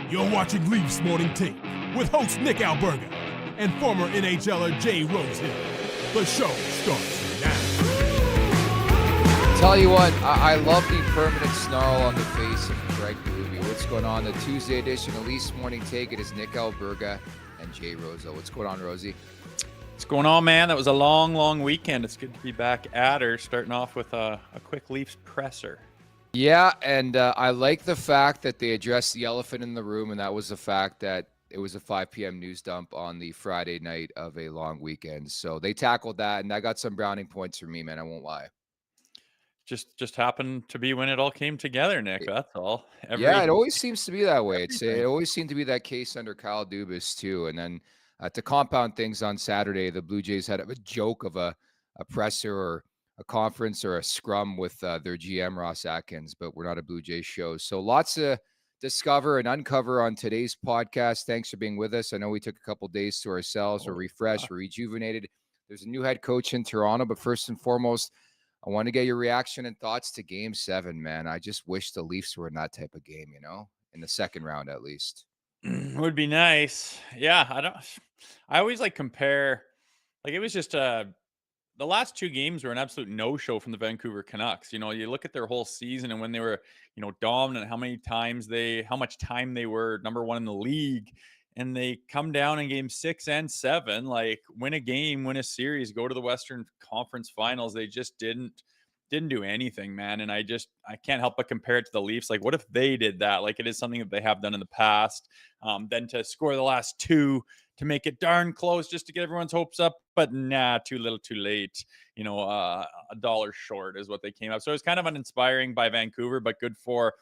You're watching Leafs Morning Take with host Nick Alberga and former NHLer Jay Rosehill. The show starts now. Tell you what, I love the permanent snarl on the face of Greg Berube. What's going on? The Tuesday edition of Leafs Morning Take. It is Nick Alberga and Jay Rosehill. What's going on, Rosie? What's going on, man? That was a long weekend. It's good to be back at her, starting off with a quick Leafs presser. Yeah, and I like the fact that they addressed the elephant in the room, and that was the fact that it was a 5 p.m. news dump on the Friday night of a long weekend. So they tackled that, and I got some browning points for me, man. I won't lie. Just happened to be when it all came together, Nick. That's all. It always seems to be that way. It always seemed to be that case under Kyle Dubas, too. And then to compound things on Saturday, the Blue Jays had a joke of a presser or a conference or a scrum with their GM, Ross Atkins, but we're not a Blue Jays show. So lots to discover and uncover on today's podcast. Thanks for being with us. I know we took a couple days to ourselves. We're refreshed, we're rejuvenated. There's a new head coach in Toronto, but first and foremost, I want to get your reaction and thoughts to Game 7, man. I just wish the Leafs were in that type of game, in the second round at least. Would be nice. Yeah, I always compare, it was just the last two games were an absolute no-show from the Vancouver Canucks. You look at their whole season and when they were, dominant, how much time they were number one in the league, and they come down in game 6 and 7, win a game, win a series, go to the Western Conference Finals. They just didn't do anything, man. And I can't help but compare it to the Leafs. What if they did that? It is something that they have done in the past. Then to score the last two, to make it darn close just to get everyone's hopes up, but too little too late. $1 short is what they came up. So it was kind of uninspiring by Vancouver, but good for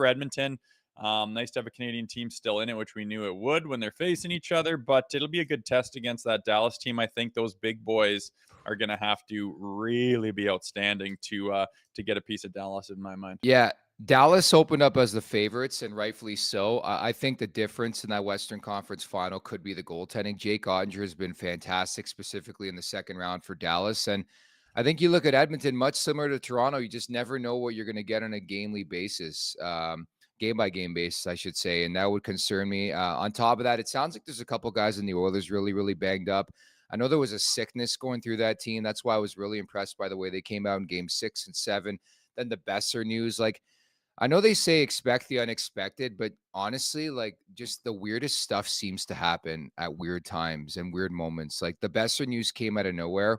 Edmonton. Nice to have a Canadian team still in it, which we knew it would when they're facing each other, but it'll be a good test against that Dallas team. I think those big boys are going to have to really be outstanding to get a piece of Dallas in my mind. Yeah. Dallas opened up as the favorites, and rightfully so. I think the difference in that Western Conference final could be the goaltending. Jake Ottinger has been fantastic, specifically in the second round for Dallas. And I think you look at Edmonton, much similar to Toronto, you just never know what you're going to get on a game-by-game basis, I should say. And that would concern me. On top of that, it sounds like there's a couple guys in the Oilers really banged up. I know there was a sickness going through that team. That's why I was really impressed by the way they came out in game 6 and 7. Then the Besser news, I know they say expect the unexpected, but honestly, just the weirdest stuff seems to happen at weird times and weird moments. The Besser news came out of nowhere.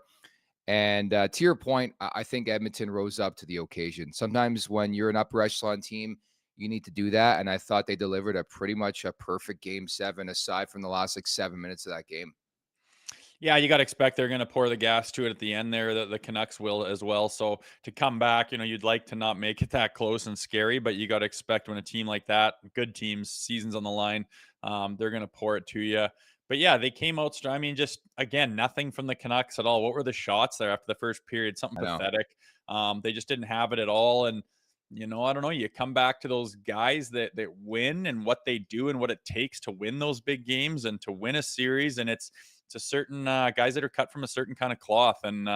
And to your point, I think Edmonton rose up to the occasion. Sometimes when you're an upper echelon team, you need to do that. And I thought they delivered pretty much a perfect game 7, aside from the last 7 minutes of that game. Yeah, you got to expect they're going to pour the gas to it at the end there. The Canucks will as well. So to come back, you'd like to not make it that close and scary, but you got to expect when a team like that, good teams, seasons on the line, they're going to pour it to you. But yeah, they came out strong. I mean, just again, nothing from the Canucks at all. What were the shots there after the first period? Something pathetic. They just didn't have it at all. And I don't know. You come back to those guys that win and what they do and what it takes to win those big games and to win a series. And it's a certain guys that are cut from a certain kind of cloth, and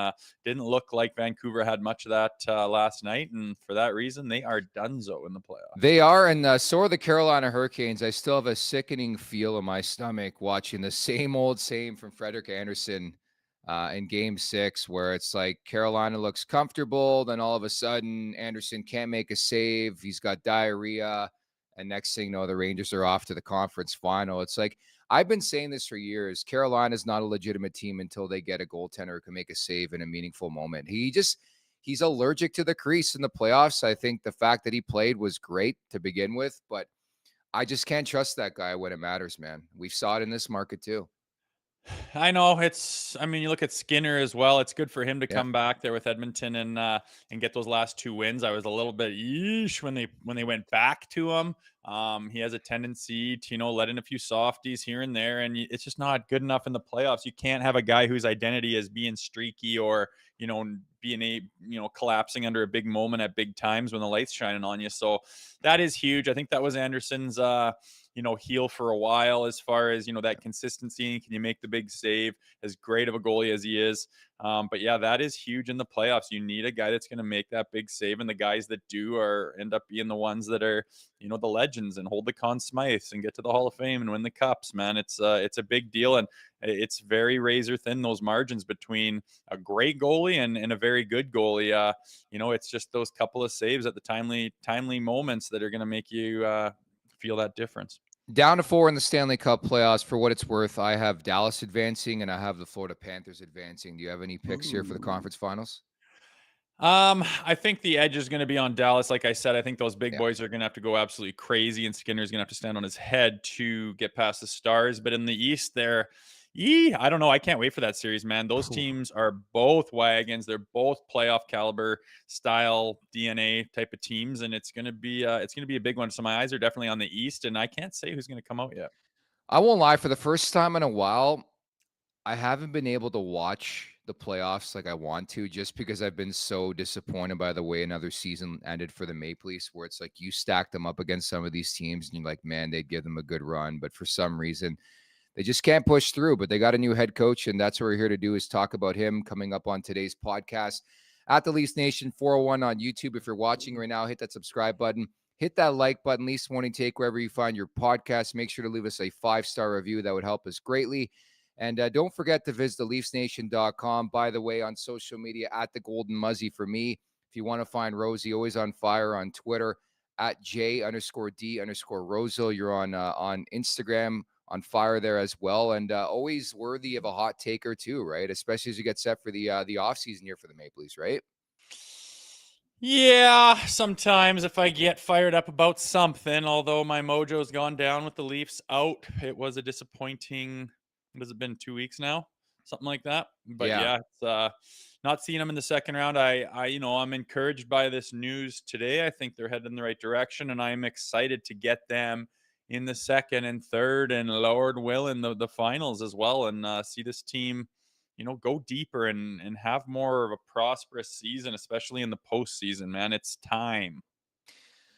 didn't look like Vancouver had much of that last night. And for that reason, they are donezo in the playoffs. They are, and so are the Carolina Hurricanes. I still have a sickening feel in my stomach watching the same old same from Frederik Andersen in game 6, where it's Carolina looks comfortable. Then all of a sudden, Andersen can't make a save. He's got diarrhea. And next thing you know, the Rangers are off to the conference final. It's I've been saying this for years. Carolina's not a legitimate team until they get a goaltender who can make a save in a meaningful moment. He's allergic to the crease in the playoffs. I think the fact that he played was great to begin with, but I just can't trust that guy when it matters, man. We saw it in this market too. I know you look at Skinner as well. It's good for him to come back there with Edmonton and get those last 2 wins. I was a little bit yeesh when they went back to him. He has a tendency to, let in a few softies here and there, and it's just not good enough in the playoffs. You can't have a guy whose identity is being streaky or, being collapsing under a big moment at big times when the light's shining on you. So that is huge. I think that was Anderson's, heel for a while as far as, that consistency. Can you make the big save? As great of a goalie as he is, But yeah, that is huge in the playoffs. You need a guy that's going to make that big save, and the guys that do end up being the ones that are, the legends and hold the Conn Smythes and get to the Hall of Fame and win the cups. Man, it's a big deal, and it's very razor thin, those margins between a great goalie and a very good goalie. It's just those couple of saves at the timely moments that are going to make you feel that difference. Down to 4 in the Stanley Cup playoffs. For what it's worth, I have Dallas advancing and I have the Florida Panthers advancing. Do you have any picks here for the conference finals? I think the edge is going to be on Dallas. Like I said, I think those big Yeah. boys are going to have to go absolutely crazy, and Skinner's going to have to stand on his head to get past the Stars. But in the East, I don't know. I can't wait for that series, man. Those teams are both wagons. They're both playoff caliber style DNA type of teams, and it's going to be a big one. So my eyes are definitely on the East, and I can't say who's going to come out yet. I won't lie. For the first time in a while, I haven't been able to watch the playoffs like I want to, just because I've been so disappointed by the way another season ended for the Maple Leafs, where it's like you stack them up against some of these teams and you're like, man, they'd give them a good run. But for some reason, they just can't push through. But they got a new head coach, and that's what we're here to do, is talk about him coming up on today's podcast at the Leafs Nation 401 on YouTube. If you're watching right now, hit that subscribe button. Hit that like button, Leafs Morning Take, wherever you find your podcast. Make sure to leave us a 5-star review. That would help us greatly. And don't forget to visit theleafsnation.com. By the way, on social media, at the Golden Muzzy for me. If you want to find Rosie, always on fire on Twitter, at J_D_Rosehill. You're on Instagram, on fire there as well. And always worthy of a hot taker too, right? Especially as you get set for the offseason here for the Maple Leafs, right? Yeah, sometimes if I get fired up about something, although my mojo's gone down with the Leafs out, it was a disappointing, what has it been, 2 weeks now? Something like that. But Yeah. it's not seeing them in the second round. I'm encouraged by this news today. I think they're headed in the right direction, and I'm excited to get them in the second and third, and Lord willing, the finals as well, and see this team go deeper and have more of a prosperous season, especially in the postseason, man. It's time.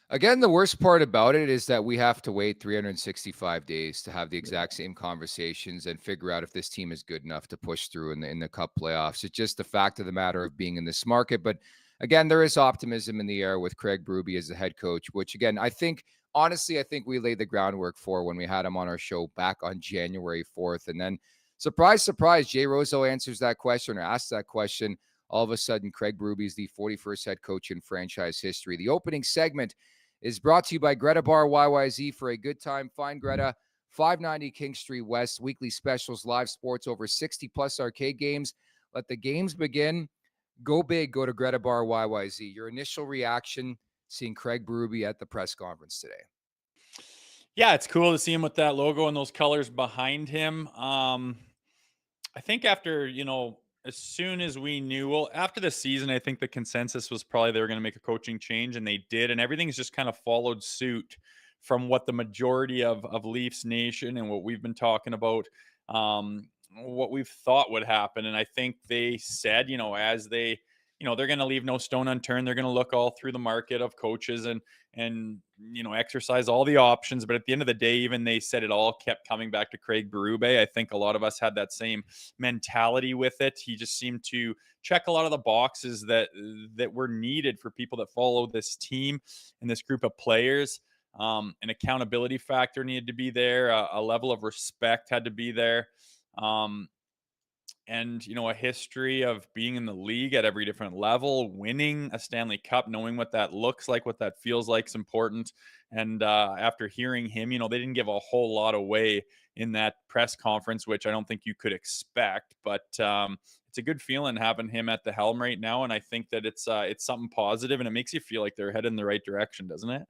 Again, the worst part about it is that we have to wait 365 days to have the exact same conversations and figure out if this team is good enough to push through in the Cup playoffs. It's just the fact of the matter of being in this market. But again, there is optimism in the air with Craig Berube as the head coach, which again, honestly, I think we laid the groundwork for when we had him on our show back on January 4th. And then surprise, surprise, Jay Rosehill answers that question or asks that question. All of a sudden, Craig Berube is the 41st head coach in franchise history. The opening segment is brought to you by Greta Bar YYZ. For a good time, find Greta, 590 King Street West. Weekly specials, live sports, over 60-plus arcade games. Let the games begin. Go big. Go to Greta Bar YYZ. Your initial reaction seeing Craig Berube at the press conference today? Yeah, it's cool to see him with that logo and those colors behind him. I think after, as soon as we knew, well, after the season, I think the consensus was probably they were going to make a coaching change, and they did. And everything's just kind of followed suit from what the majority of Leafs Nation and what we've been talking about, what we've thought would happen. And I think they said, as they, they're going to leave no stone unturned. They're going to look all through the market of coaches and exercise all the options. But at the end of the day, even they said it all kept coming back to Craig Berube. I think a lot of us had that same mentality with it. He just seemed to check a lot of the boxes that were needed for people that follow this team and this group of players. An accountability factor needed to be there. A level of respect had to be there. And a history of being in the league at every different level, winning a Stanley Cup, knowing what that looks like, what that feels like is important. And after hearing him, they didn't give a whole lot away in that press conference, which I don't think you could expect. But it's a good feeling having him at the helm right now, and I think that it's something positive, and it makes you feel like they're headed in the right direction, doesn't it?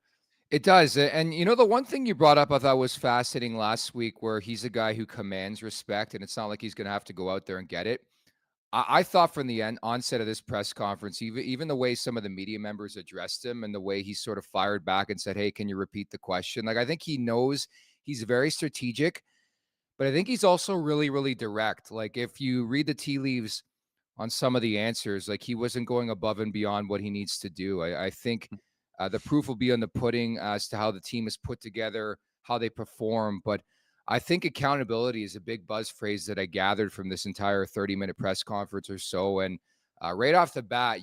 It does. And the one thing you brought up I thought was fascinating last week, where he's a guy who commands respect, and it's not like he's going to have to go out there and get it. I thought from the onset of this press conference, even the way some of the media members addressed him and the way he sort of fired back and said, hey, can you repeat the question? Like, I think he knows he's very strategic, but I think he's also really, really direct. Like, if you read the tea leaves on some of the answers, like, he wasn't going above and beyond what he needs to do. I think the proof will be on the pudding as to how the team is put together, how they perform. But I think accountability is a big buzz phrase that I gathered from this entire 30-minute press conference or so. And right off the bat,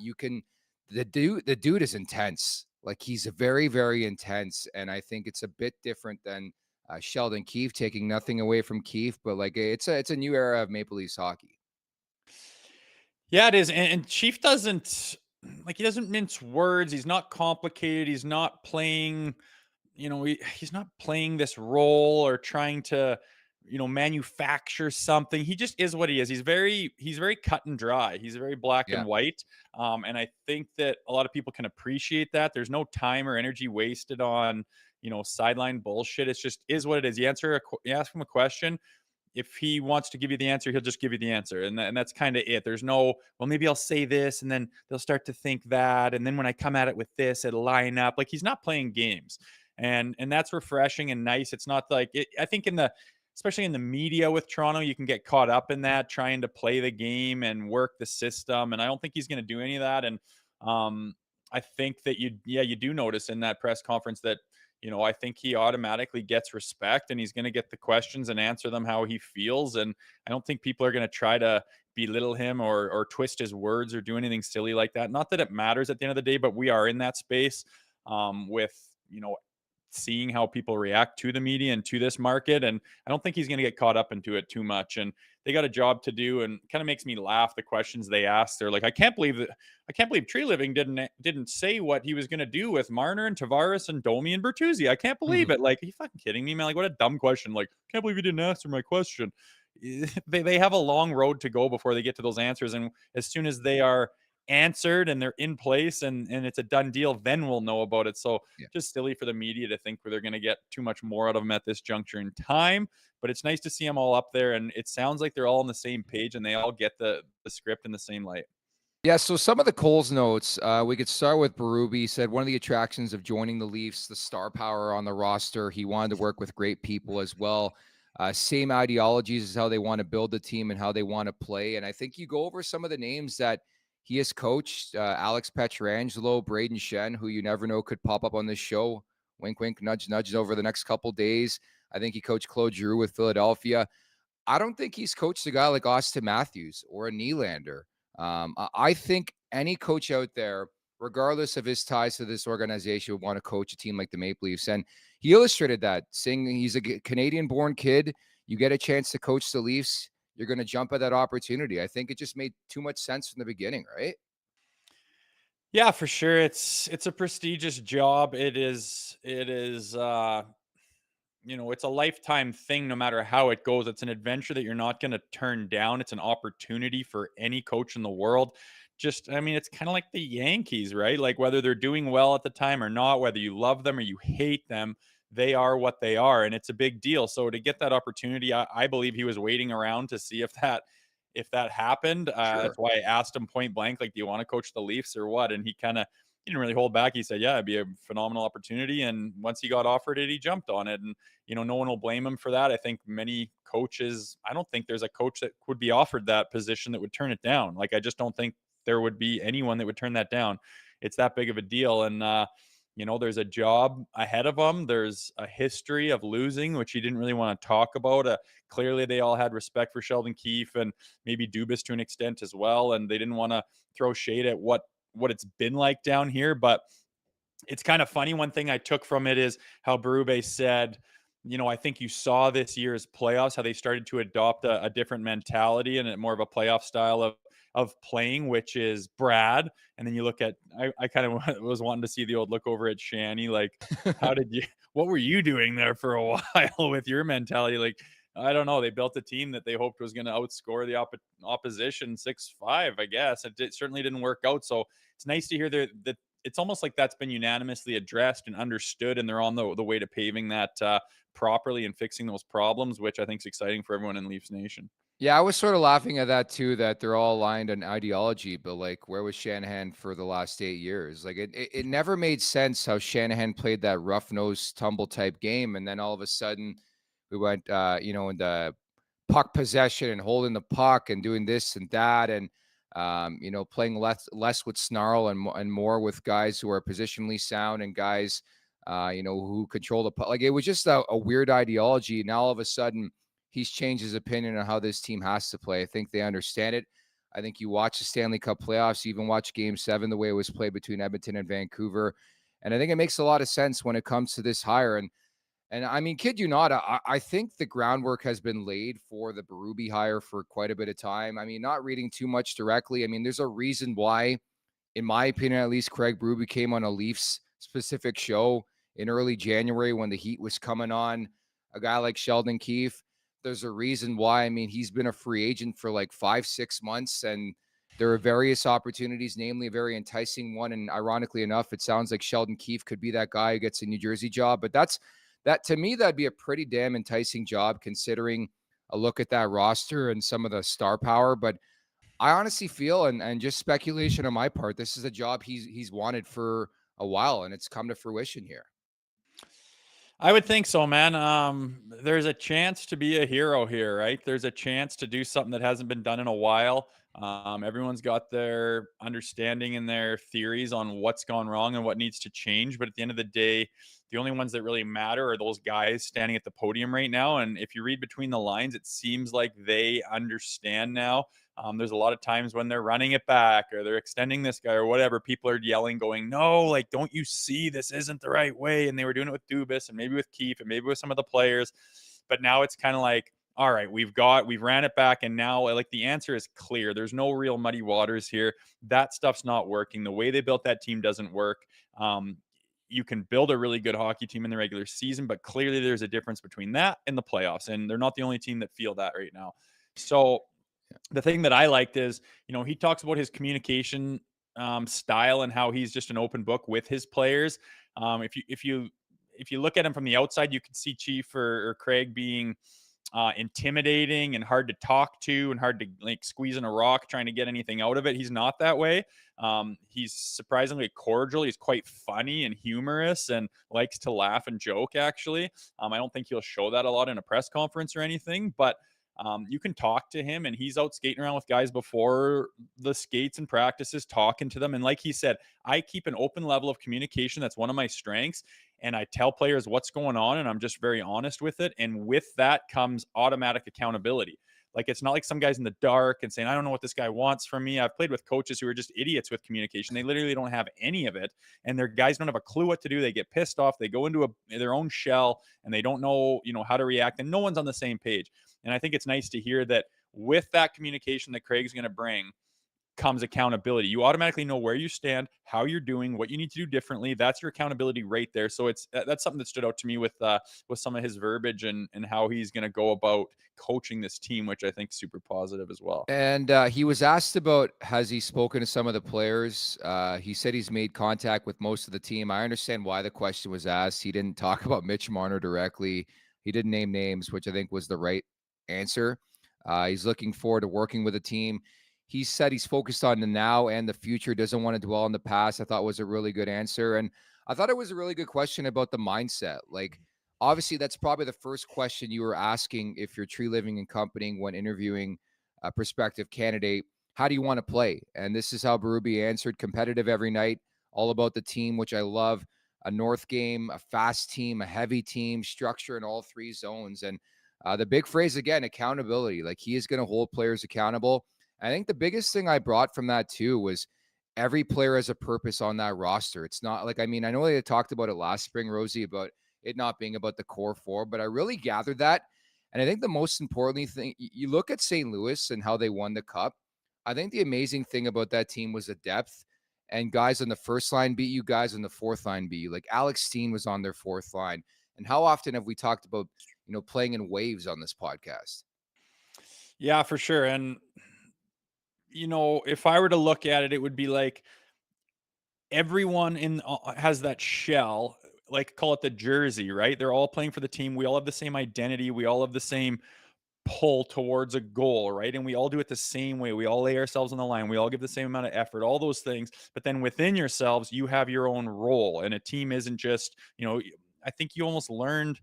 the dude is intense. Like, he's very, very intense. And I think it's a bit different than Sheldon Keefe, taking nothing away from Keefe, but like, it's a new era of Maple Leafs hockey. Yeah, it is. And Chief doesn't he doesn't mince words. He's not complicated. He's not playing, he's not playing this role or trying to, manufacture something. He just is what he is. He's very cut and dry. He's very black Yeah. and white. And I think that a lot of people can appreciate that. There's no time or energy wasted on, sideline bullshit. It's just is what it is. You ask him a question, if he wants to give you the answer, he'll just give you the answer. And that's kind of it. There's no, well, maybe I'll say this and then they'll start to think that. And then when I come at it with this, it'll line up. Like, he's not playing games. And that's refreshing and nice. It's not like it, I think especially in the media with Toronto, you can get caught up in that, trying to play the game and work the system. And I don't think he's going to do any of that. And I think that you do notice in that press conference that, I think he automatically gets respect and he's going to get the questions and answer them how he feels. And I don't think people are going to try to belittle him or twist his words or do anything silly like that. Not that it matters at the end of the day, but we are in that space with, seeing how people react to the media and to this market. And I don't think he's going to get caught up into it too much. And they got a job to do, and kind of makes me laugh. The questions they asked, they're like, I can't believe Tree Living didn't say what he was going to do with Marner and Tavares and Domi and Bertuzzi. I can't believe it. Like, are you fucking kidding me, man? Like, what a dumb question. Like, can't believe you didn't answer my question. They have a long road to go before they get to those answers. And as soon as they are answered and they're in place and it's a done deal, then we'll know about it. So just silly for the media to think they're going to get too much more out of them at this juncture in time. But it's nice to see them all up there, and it sounds like they're all on the same page and they all get the script in the same light. Yeah, so some of the Coles notes, we could start with Berube. He said one of the attractions of joining the Leafs, the star power on the roster. He wanted to work with great people as well. Same ideologies as how they want to build the team and how they want to play. And I think you go over some of the names that he has coached, Alex Pietrangelo, Braden Shen, who you never know could pop up on this show. Wink, wink, nudge, nudge over the next couple days. I think he coached Claude Giroux with Philadelphia. I don't think he's coached a guy like Austin Matthews or a Nylander. I think any coach out there, regardless of his ties to this organization, would want to coach a team like the Maple Leafs. And he illustrated that, saying he's a Canadian-born kid. You get a chance to coach the Leafs, you're going to jump at that opportunity. I think it just made too much sense from the beginning, right? Yeah, for sure. It's a prestigious job. It's a lifetime thing no matter how it goes. It's an adventure that you're not going to turn down. It's an opportunity for any coach in the world. It's kind of like the Yankees, right? Like, whether they're doing well at the time or not, whether you love them or you hate them, they are what they are, and it's a big deal. So to get that opportunity, I believe he was waiting around to see if that happened. Sure. That's why I asked him point blank, like, do you want to coach the Leafs or what? And he didn't really hold back. He said, yeah, it'd be a phenomenal opportunity. And once he got offered it, he jumped on it. And, no one will blame him for that. I think many coaches, I don't think there's a coach that would be offered that position that would turn it down. Like, I just don't think there would be anyone that would turn that down. It's that big of a deal. And, there's a job ahead of him. There's a history of losing, which he didn't really want to talk about. Clearly, they all had respect for Sheldon Keefe and maybe Dubas to an extent as well. And they didn't want to throw shade at what it's been like down here. But it's kind of funny. One thing I took from it is how Berube said, I think you saw this year's playoffs, how they started to adopt a different mentality and more of a playoff style of playing, which is Brad. And then you look at, I kind of was wanting to see the old look over at Shanny. Like, what were you doing there for a while with your mentality? Like, I don't know. They built a team that they hoped was going to outscore the opposition 6-5, I guess. It certainly didn't work out. So it's nice to hear that it's almost like that's been unanimously addressed and understood, and they're on the way to paving that properly and fixing those problems, which I think is exciting for everyone in Leafs Nation. Yeah, I was sort of laughing at that too, that they're all aligned on ideology, but like, where was Shanahan for the last 8 years? Like, it never made sense how Shanahan played that rough-nosed tumble type game, and then all of a sudden we went, in the puck possession and holding the puck and doing this and that, and playing less with snarl and more with guys who are positionally sound and guys who control the like. It was just a weird ideology. Now all of a sudden he's changed his opinion on how this team has to play. I think they understand it. I think you watch the Stanley Cup playoffs, you even watch Game 7, the way it was played between Edmonton and Vancouver. And I think it makes a lot of sense when it comes to this hire. And I mean, kid you not, I think the groundwork has been laid for the Berube hire for quite a bit of time. I mean, not reading too much directly. I mean, there's a reason why, in my opinion, at least, Craig Berube came on a Leafs specific show in early January when the heat was coming on. A guy like Sheldon Keefe, there's a reason why. I mean, he's been a free agent for like 5-6 months, and there are various opportunities, namely a very enticing one. And ironically enough, it sounds like Sheldon Keefe could be that guy who gets a New Jersey job. But that to me, that'd be a pretty damn enticing job considering a look at that roster and some of the star power. But I honestly feel, and just speculation on my part, this is a job he's wanted for a while, and it's come to fruition here. I would think so, man. There's a chance to be a hero here, right? There's a chance to do something that hasn't been done in a while. Everyone's got their understanding and their theories on what's gone wrong and what needs to change. But at the end of the day, the only ones that really matter are those guys standing at the podium right now. And if you read between the lines, it seems like they understand now. There's a lot of times when they're running it back or they're extending this guy or whatever, people are yelling, going, no, like, don't you see this isn't the right way? And they were doing it with Dubas and maybe with Keefe and maybe with some of the players. But now it's kind of like, all right, we've ran it back. And now like the answer is clear. There's no real muddy waters here. That stuff's not working. The way they built that team doesn't work. You can build a really good hockey team in the regular season, but clearly there's a difference between that and the playoffs. And they're not the only team that feel that right now. So the thing that I liked is, he talks about his communication style and how he's just an open book with his players. If you look at him from the outside, you can see Chief or Craig being intimidating and hard to talk to and hard to like squeeze in a rock trying to get anything out of it. He's not that way. He's surprisingly cordial. He's quite funny and humorous and likes to laugh and joke, actually. I don't think he'll show that a lot in a press conference or anything, but you can talk to him, and he's out skating around with guys before the skates and practices, talking to them. And like he said, I keep an open level of communication. That's one of my strengths. And I tell players what's going on, and I'm just very honest with it. And with that comes automatic accountability. Like, it's not like some guys in the dark and saying, I don't know what this guy wants from me. I've played with coaches who are just idiots with communication. They literally don't have any of it. And their guys don't have a clue what to do. They get pissed off. They go into their own shell, and they don't know, how to react. And no one's on the same page. And I think it's nice to hear that with that communication that Craig's going to bring comes accountability. You automatically know where you stand, how you're doing, what you need to do differently. That's your accountability right there. So that's something that stood out to me with some of his verbiage and how he's going to go about coaching this team, which I think is super positive as well. And he was asked about, has he spoken to some of the players? He said he's made contact with most of the team. I understand why the question was asked. He didn't talk about Mitch Marner directly. He didn't name names, which I think was the right answer. He's looking forward to working with the team. He said he's focused on the now and the future, doesn't want to dwell on the past. I thought was a really good answer. And I thought it was a really good question about the mindset. Like, obviously, that's probably the first question you were asking if you're Tree Living and Company when interviewing a prospective candidate. How do you want to play? And this is how Berube answered: competitive every night, all about the team, which I love. A north game, a fast team, a heavy team, structure in all three zones. And the big phrase again, accountability. Like, he is going to hold players accountable. I think the biggest thing I brought from that too was every player has a purpose on that roster. It's not like, I mean, I know they talked about it last spring, Rosie, about it not being about the core four, but I really gathered that. And I think the most important thing, you look at St. Louis and how they won the cup. I think the amazing thing about that team was the depth, and guys on the first line beat you, guys on the fourth line beat you. Like, Alex Steen was on their fourth line. And how often have we talked about, playing in waves on this podcast? Yeah, for sure. And if I were to look at it, it would be like everyone has that shell, like call it the jersey, right? They're all playing for the team. We all have the same identity. We all have the same pull towards a goal, right? And we all do it the same way. We all lay ourselves on the line. We all give the same amount of effort, all those things. But then within yourselves, you have your own role. And a team isn't just, I think you almost learned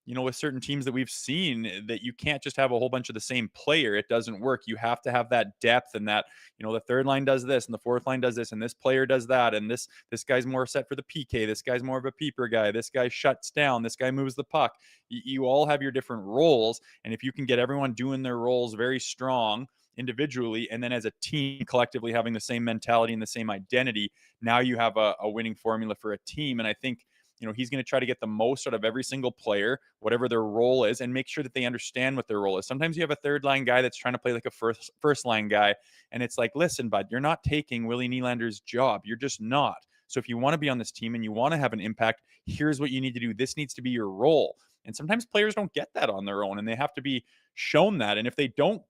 with certain teams that we've seen, that you can't just have a whole bunch of the same player. It doesn't work. You have to have that depth, and that, the third line does this and the fourth line does this and this player does that. And this guy's more set for the PK. This guy's more of a peeper guy. This guy shuts down. This guy moves the puck. You all have your different roles. And if you can get everyone doing their roles very strong individually, and then as a team collectively having the same mentality and the same identity, now you have a winning formula for a team. And I think, he's going to try to get the most out of every single player, whatever their role is, and make sure that they understand what their role is. Sometimes you have a third line guy that's trying to play like a first line guy, and it's like, listen, bud, you're not taking Willie Nylander's job. You're just not. So if you want to be on this team and you want to have an impact, here's what you need to do. This needs to be your role. And sometimes players don't get that on their own, and they have to be shown that. And if they don't,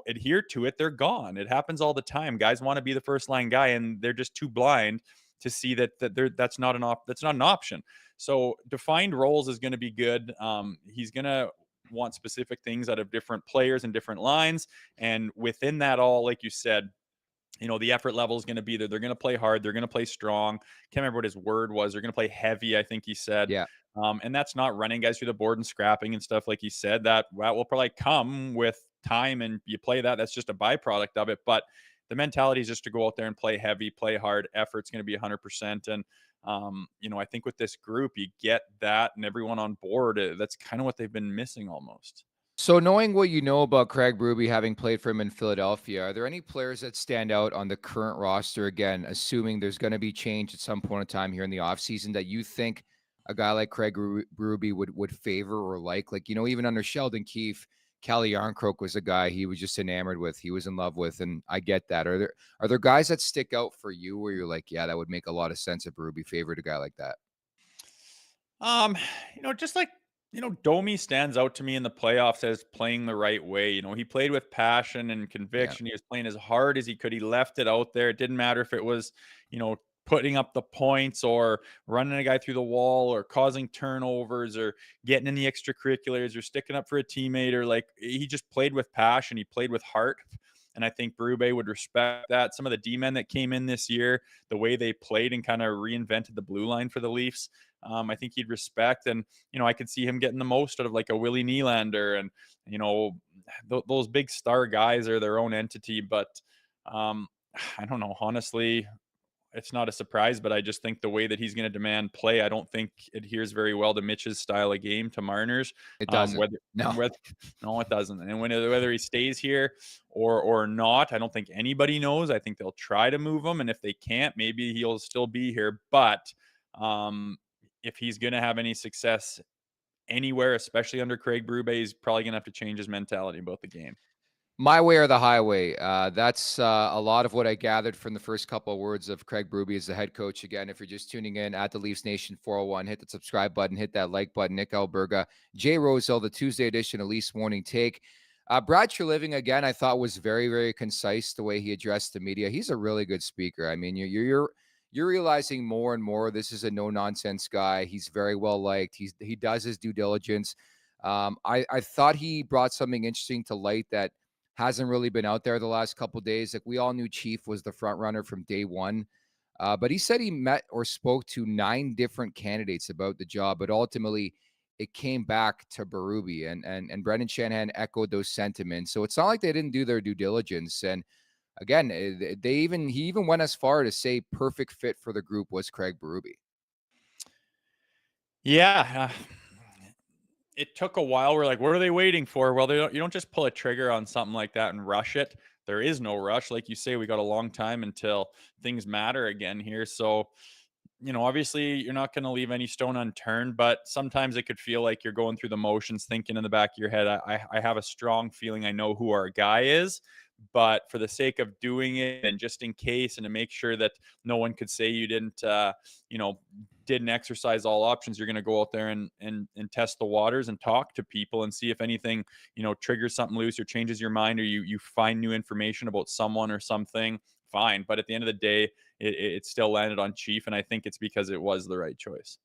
adhere to it, they're gone. It happens all the time. Guys want to be the first line guy, and they're just too blind to see that's not an option. So defined roles is going to be good. He's going to want specific things out of different players and different lines, and within that all, like you said, the effort level is going to be there. They're going to play hard. They're going to play strong. Can't remember what his word was. They're going to play heavy, I think he said. Yeah. And that's not running guys through the board and scrapping and stuff like he said. That will probably come with time, and you play that. That's just a byproduct of it. But the mentality is just to go out there and play heavy, play hard. Effort's going to be 100%. And, I think with this group, you get that and everyone on board. That's kind of what they've been missing almost. So knowing what you know about Craig Berube, having played for him in Philadelphia, are there any players that stand out on the current roster, again, assuming there's going to be change at some point in time here in the offseason, that you think a guy like Craig Berube would favor or like? Like, even under Sheldon Keefe, Calle Yarncroke was a guy he was just enamored with. He was in love with, and I get that. Are there guys that stick out for you where you're like, yeah, that would make a lot of sense if Berube favored a guy like that? Just like, Domi stands out to me in the playoffs as playing the right way. He played with passion and conviction. Yeah. He was playing as hard as he could. He left it out there. It didn't matter if it was, putting up the points or running a guy through the wall or causing turnovers or getting in the extracurriculars or sticking up for a teammate, or like, he just played with passion. He played with heart. And I think Berube would respect that. Some of the D-men that came in this year, the way they played and kind of reinvented the blue line for the Leafs, I think he'd respect. And, I could see him getting the most out of like a Willie Nylander. And, those big star guys are their own entity. But I don't know. Honestly, it's not a surprise, but I just think the way that he's going to demand play, I don't think adheres very well to Mitch's style of game, to Marner's. It doesn't. No, it doesn't. And whether he stays here or not, I don't think anybody knows. I think they'll try to move him, and if they can't, maybe he'll still be here. But if he's going to have any success anywhere, especially under Craig Berube, he's probably going to have to change his mentality about the game. My way or the highway. That's a lot of what I gathered from the first couple of words of Craig Berube as the head coach. Again, if you're just tuning in at the Leafs Nation 401, hit the subscribe button, hit that like button. Nick Alberga, Jay Rosehill, the Tuesday edition of Leafs Morning Take. Brad Treliving, again, I thought was very, very concise the way he addressed the media. He's a really good speaker. I mean, you're realizing more and more this is a no-nonsense guy. He's very well liked. He does his due diligence. I thought he brought something interesting to light that hasn't really been out there the last couple of days. Like, we all knew Chief was the front runner from day one, but he said he met or spoke to 9 different candidates about the job, but ultimately it came back to Berube, and Brendan Shanahan echoed those sentiments. So it's not like they didn't do their due diligence. And again, he even went as far to say perfect fit for the group was Craig Berube. Yeah. It took a while. We're like, what are they waiting for? Well, you don't just pull a trigger on something like that and rush it. There is no rush. Like you say, we got a long time until things matter again here. So, obviously you're not going to leave any stone unturned, but sometimes it could feel like you're going through the motions, thinking in the back of your head, I have a strong feeling I know who our guy is, but for the sake of doing it and just in case, and to make sure that no one could say you didn't exercise all options, you're going to go out there and test the waters and talk to people and see if anything, triggers something loose or changes your mind, or you find new information about someone or something. Fine. But at the end of the day, it still landed on Chief. And I think it's because it was the right choice.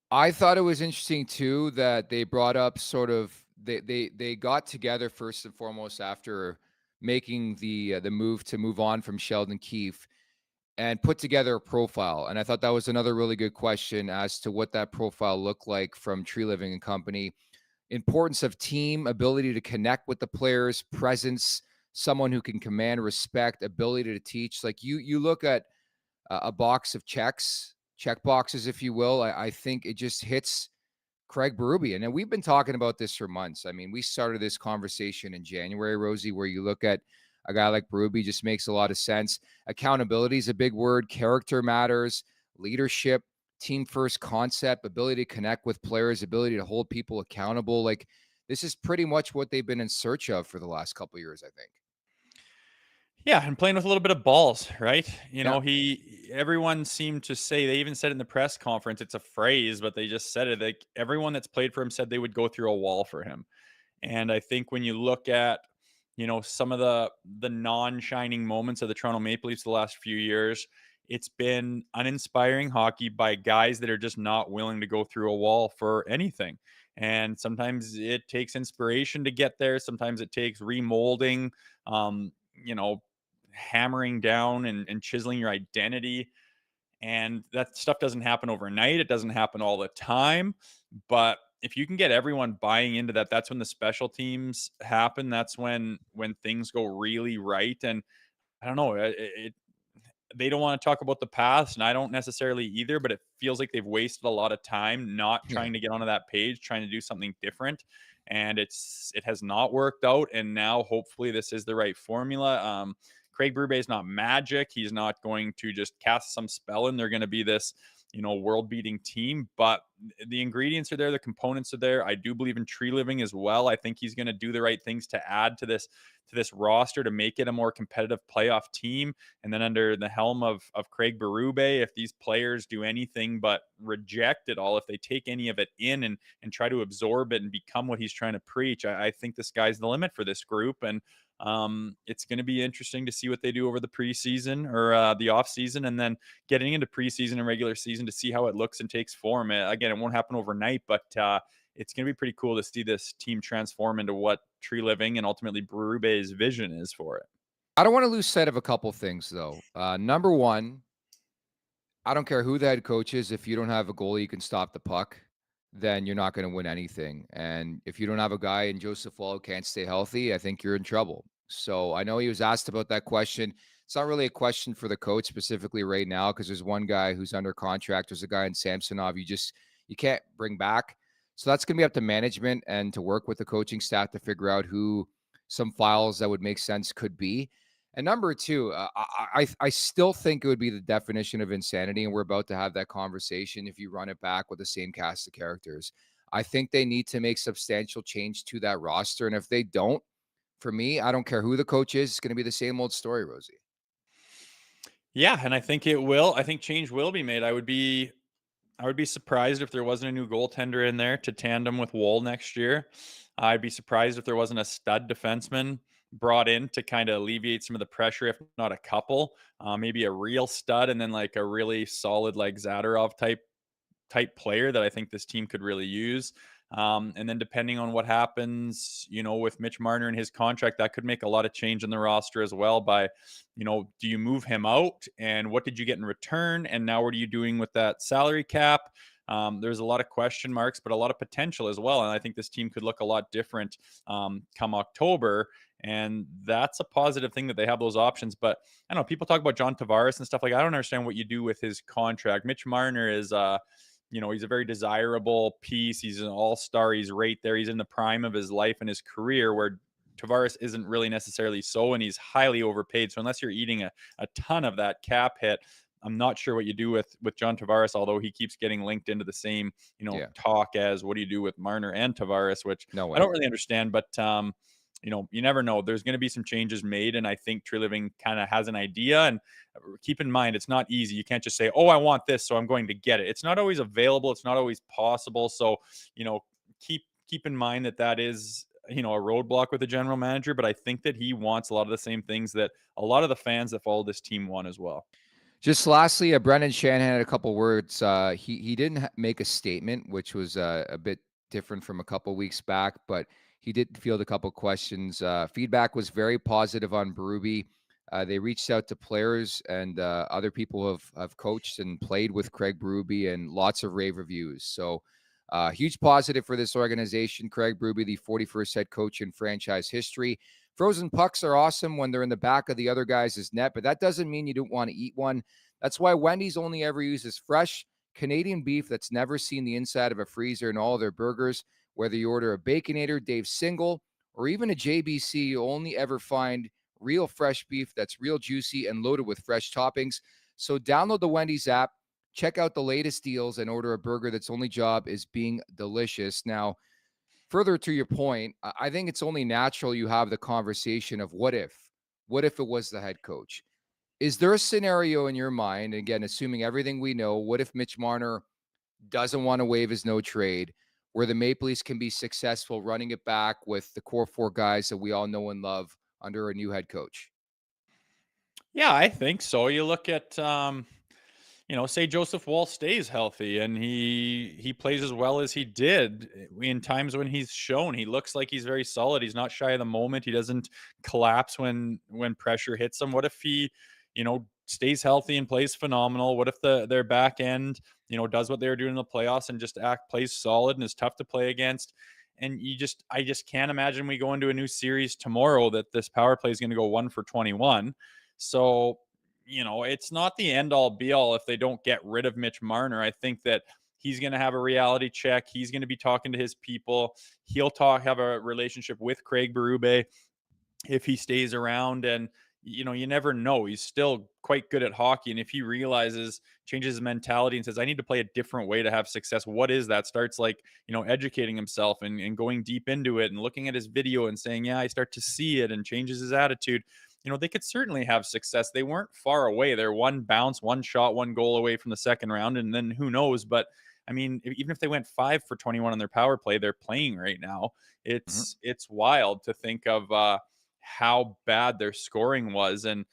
I thought it was interesting too that they brought up sort of they got together first and foremost after making the move to move on from Sheldon Keefe. and put together a profile. And I thought that was another really good question as to what that profile looked like from Tree Living and Company. Importance of team, ability to connect with the players, presence, someone who can command respect, ability to teach. Like you look at a box of check boxes, if you will. I think it just hits Craig Berube. And we've been talking about this for months. I mean, we started this conversation in January, Rosie, where you look at a guy like Berube, just makes a lot of sense. Accountability is a big word. Character matters, leadership, team first concept, ability to connect with players, ability to hold people accountable. Like, this is pretty much what they've been in search of for the last couple of years, I think. Yeah, and playing with a little bit of balls, right? You Yeah. know, everyone seemed to say, they even said in the press conference, it's a phrase, but they just said it. Like, everyone that's played for him said they would go through a wall for him. And I think when you look at, some of the non-shining moments of the Toronto Maple Leafs the last few years, it's been uninspiring hockey by guys that are just not willing to go through a wall for anything. And sometimes it takes inspiration to get there. Sometimes it takes remolding, um, you know, hammering down and chiseling your identity. And that stuff doesn't happen overnight. It doesn't happen all the time. But if you can get everyone buying into that, that's when the special teams happen. That's when things go really right. And I don't know, they don't want to talk about the past, and I don't necessarily either, but it feels like they've wasted a lot of time not Yeah. trying to get onto that page, trying to do something different. And it has not worked out. And now hopefully this is the right formula. Craig Berube is not magic. He's not going to just cast some spell and they're going to be this, world beating team, but the ingredients are there. The components are there. I do believe in Tree Living as well. I think he's going to do the right things to add to this roster to make it a more competitive playoff team. And then under the helm of Craig Berube, if these players do anything but reject it all, if they take any of it in and try to absorb it and become what he's trying to preach, I think the sky's the limit for this group. And it's going to be interesting to see what they do over the preseason or the off season, and then getting into preseason and regular season to see how it looks and takes form. Again, it won't happen overnight, but it's going to be pretty cool to see this team transform into what Tree Living and ultimately Berube's vision is for it. I don't want to lose sight of a couple things, though. Number one, I don't care who the head coach is. If you don't have a goalie you can stop the puck, then you're not going to win anything. And if you don't have a guy in Joseph Wall who can't stay healthy, I think you're in trouble. So I know he was asked about that question. It's not really a question for the coach specifically right now because there's one guy who's under contract. There's a guy in Samsonov you can't bring back. So that's going to be up to management and to work with the coaching staff to figure out who some files that would make sense could be. And number two, I still think it would be the definition of insanity, and we're about to have that conversation if you run it back with the same cast of characters. I think they need to make substantial change to that roster, and if they don't, for me, I don't care who the coach is, it's going to be the same old story, Rosie. Yeah, and I think it will. I think change will be made. I would be surprised if there wasn't a new goaltender in there to tandem with Woll next year. I'd be surprised if there wasn't a stud defenseman brought in to kind of alleviate some of the pressure, if not a couple. Maybe a real stud and then like a really solid like Zadorov type player that I think this team could really use. And then depending on what happens, with Mitch Marner and his contract, that could make a lot of change in the roster as well by, do you move him out and what did you get in return? And now what are you doing with that salary cap? There's a lot of question marks, but a lot of potential as well. And I think this team could look a lot different come October. And that's a positive thing that they have those options. But I don't know, people talk about John Tavares and stuff like, I don't understand what you do with his contract. Mitch Marner is, he's a very desirable piece. He's an all-star. He's right there. He's in the prime of his life and his career, where Tavares isn't really necessarily so, and he's highly overpaid. So unless you're eating a ton of that cap hit, I'm not sure what you do with John Tavares, although he keeps getting linked into the same, talk as what do you do with Marner and Tavares, which I don't really understand. But, you never know. There's going to be some changes made, and I think Tree Living kind of has an idea. And keep in mind, it's not easy. You can't just say, oh, I want this, so I'm going to get it. It's not always available. It's not always possible. So, keep in mind that is, a roadblock with the general manager. But I think that he wants a lot of the same things that a lot of the fans that follow this team want as well. Just lastly, Brendan Shanahan had a couple words. He didn't make a statement, which was a bit different from a couple weeks back, but he did field a couple questions. Feedback was very positive on Berube. They reached out to players and other people who have coached and played with Craig Berube, and lots of rave reviews. So huge positive for this organization. Craig Berube, the 41st head coach in franchise history. Frozen pucks are awesome when they're in the back of the other guy's net, but that doesn't mean you don't want to eat one. That's why Wendy's only ever uses fresh Canadian beef that's never seen the inside of a freezer in all of their burgers. Whether you order a Baconator, Dave's Single, or even a JBC, you only ever find real fresh beef that's real juicy and loaded with fresh toppings. So download the Wendy's app, check out the latest deals, and order a burger that's only job is being delicious. Now, further to your point, I think it's only natural you have the conversation of what if it was the head coach? Is there a scenario in your mind, again, assuming everything we know, what if Mitch Marner doesn't want to waive his no trade, where the Maple Leafs can be successful running it back with the core four guys that we all know and love under a new head coach? Yeah, I think so. You look at say Joseph Wall stays healthy and he plays as well as he did in times when he's shown. He looks like he's very solid. He's not shy of the moment. He doesn't collapse when pressure hits him. What if he, stays healthy and plays phenomenal? What if their back end, does what they were doing in the playoffs and just plays solid and is tough to play against? And I just can't imagine we go into a new series tomorrow that this power play is going to go 1 for 21. So it's not the end all be all if they don't get rid of Mitch Marner. I think that he's going to have a reality check. He's going to be talking to his people. He'll have a relationship with Craig Berube if he stays around. And, you never know. He's still quite good at hockey. And if he changes his mentality and says, I need to play a different way to have success, what is that? Starts educating himself and going deep into it and looking at his video and saying, yeah, I start to see it, and changes his attitude. They could certainly have success. They weren't far away. They're one bounce, one shot, one goal away from the second round. And then who knows? But I mean, even if they went 5 for 21 on their power play, they're playing right now. It's wild to think of how bad their scoring was. And,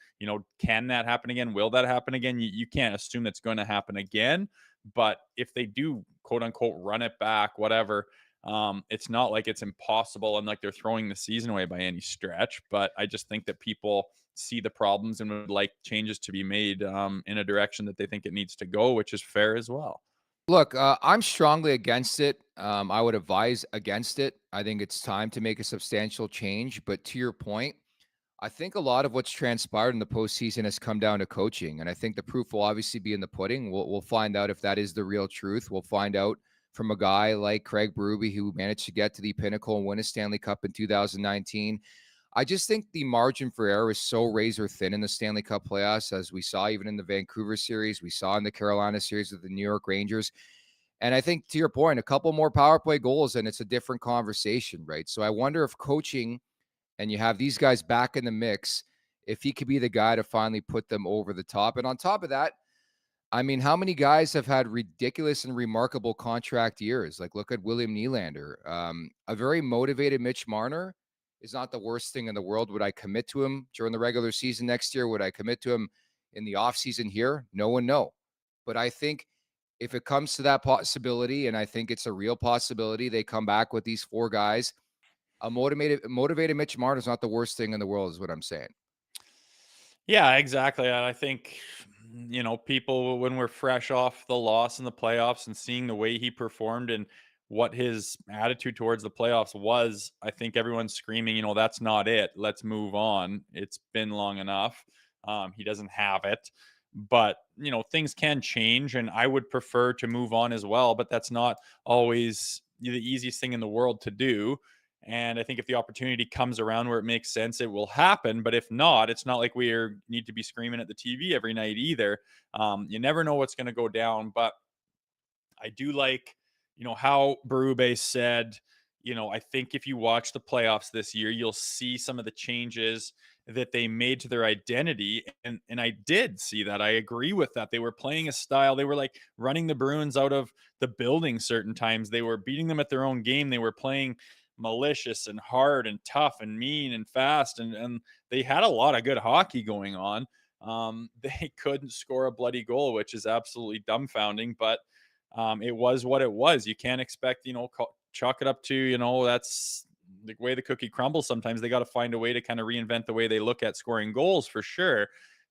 can that happen again? Will that happen again? You can't assume that's going to happen again. But if they do, quote unquote, run it back, whatever, it's not like it's impossible and like they're throwing the season away by any stretch. But I just think that people see the problems and would like changes to be made in a direction that they think it needs to go, which is fair as well. Look, I'm strongly against it. I would advise against it. I think it's time to make a substantial change. But to your point, I think a lot of what's transpired in the postseason has come down to coaching. And I think the proof will obviously be in the pudding. We'll find out if that is the real truth. We'll find out from a guy like Craig Berube, who managed to get to the pinnacle and win a Stanley Cup in 2019. I just think the margin for error is so razor thin in the Stanley Cup playoffs, as we saw even in the Vancouver series, we saw in the Carolina series with the New York Rangers. And I think, to your point, a couple more power play goals and it's a different conversation, right? So I wonder if coaching, and you have these guys back in the mix, if he could be the guy to finally put them over the top. And on top of that, I mean, how many guys have had ridiculous and remarkable contract years? Like, look at William Nylander. A very motivated Mitch Marner is not the worst thing in the world. Would I commit to him during the regular season next year? Would I commit to him in the offseason here? No one know. But I think if it comes to that possibility, and I think it's a real possibility, they come back with these four guys. A motivated Mitch Marner is not the worst thing in the world, is what I'm saying. Yeah, exactly. And I think, people, when we're fresh off the loss in the playoffs and seeing the way he performed and what his attitude towards the playoffs was, I think everyone's screaming, that's not it. Let's move on. It's been long enough. He doesn't have it. But, things can change, and I would prefer to move on as well. But that's not always the easiest thing in the world to do. And I think if the opportunity comes around where it makes sense, it will happen. But if not, it's not like we need to be screaming at the TV every night either. You never know what's going to go down. But I do like, how Berube said, I think if you watch the playoffs this year, you'll see some of the changes that they made to their identity. And I did see that. I agree with that. They were playing a style. They were like running the Bruins out of the building certain times. They were beating them at their own game. They were playing malicious and hard and tough and mean and fast. And they had a lot of good hockey going on. They couldn't score a bloody goal, which is absolutely dumbfounding, but it was what it was. You can't expect, chalk it up to, the way the cookie crumbles, sometimes they got to find a way to kind of reinvent the way they look at scoring goals for sure.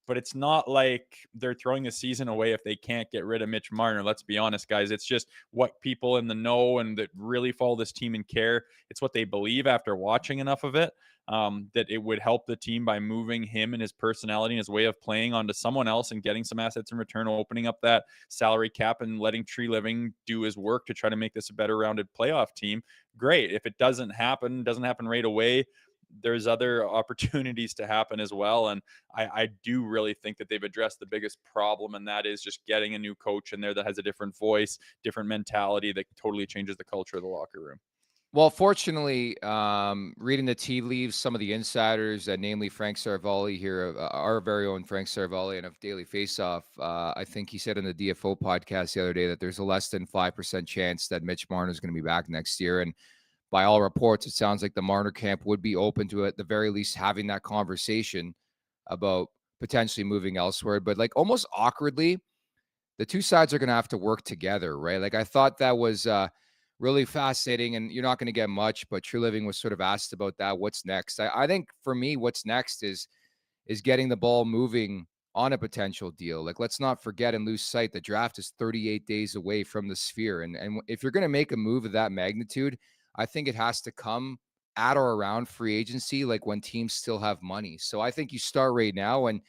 But it's not like they're throwing the season away if they can't get rid of Mitch Marner. Let's be honest, guys. It's just what people in the know and that really follow this team and care. It's what they believe after watching enough of it, that it would help the team by moving him and his personality and his way of playing onto someone else and getting some assets in return, opening up that salary cap and letting Tree Living do his work to try to make this a better rounded playoff team. Great. If it doesn't happen right away, there's other opportunities to happen as well. And I do really think that they've addressed the biggest problem, and that is just getting a new coach in there that has a different voice, different mentality that totally changes the culture of the locker room. Well, fortunately, reading the tea leaves, some of the insiders, namely Frank Saravalli here, our very own Frank Saravalli and of Daily Faceoff, I think he said in the DFO podcast the other day that there's a less than 5% chance that Mitch Marner is going to be back next year. And by all reports, it sounds like the Marner camp would be open to, at the very least, having that conversation about potentially moving elsewhere. But like almost awkwardly, the two sides are going to have to work together, right? Like I thought that was really fascinating, and you're not going to get much, but True Living was sort of asked about that. What's next? I think for me, what's next is getting the ball moving on a potential deal. Like let's not forget and lose sight the draft is 38 days away from the Sphere, and if you're going to make a move of that magnitude, I think it has to come at or around free agency, like when teams still have money. So I think you start right now, and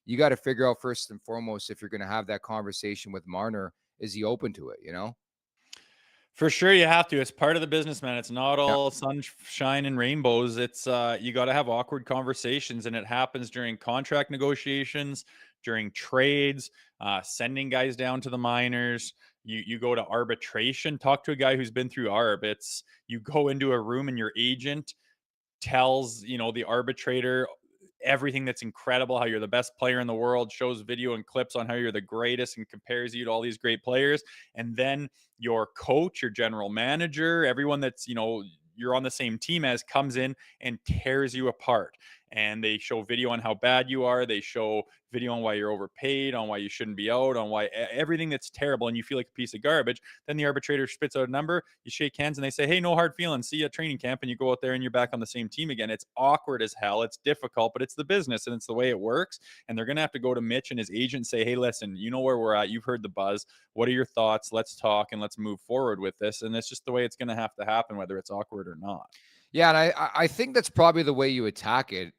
you got to figure out first and foremost if you're going to have that conversation with Marner, is he open to it? You know? For sure, you have to. It's part of the business, man. It's not Yeah. all sunshine and rainbows. It's you got to have awkward conversations, and it happens during contract negotiations, during trades, sending guys down to the minors. You go to arbitration. Talk to a guy who's been through arb. It's you go into a room and your agent tells the arbitrator everything that's incredible, how you're the best player in the world, shows video and clips on how you're the greatest and compares you to all these great players. And then your coach, your general manager, everyone that's, you're on the same team as, comes in and tears you apart. And they show video on how bad you are. They show video on why you're overpaid, on why you shouldn't be out, on why everything that's terrible, and you feel like a piece of garbage. Then the arbitrator spits out a number, you shake hands, and they say, hey, no hard feelings, see you at training camp, and you go out there and you're back on the same team again. It's awkward as hell. It's difficult, but it's the business, and it's the way it works. And they're going to have to go to Mitch and his agent and say, hey, listen, you know where we're at. You've heard the buzz. What are your thoughts? Let's talk, and let's move forward with this. And it's just the way it's going to have to happen, whether it's awkward or not. Yeah, and I think that's probably the way you attack it.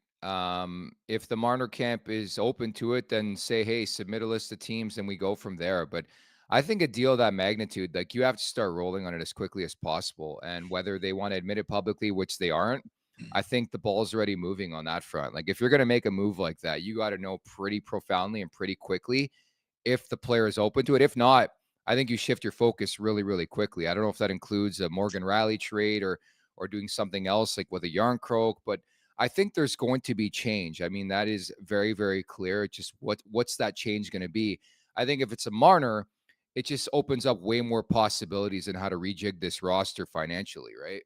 If the Marner camp is open to it, then say, hey, submit a list of teams and we go from there. But I think a deal of that magnitude, like you have to start rolling on it as quickly as possible. And whether they want to admit it publicly, which they aren't, I think the ball's already moving on that front. Like if you're going to make a move like that, you got to know pretty profoundly and pretty quickly if the player is open to it. If not, I think you shift your focus really, really quickly. I don't know if that includes a Morgan Riley trade or doing something else like with a Yarn Croak, but I think there's going to be change. I mean, that is very, very clear. It's just what's that change going to be? I think if it's a Marner, it just opens up way more possibilities in how to rejig this roster financially, right?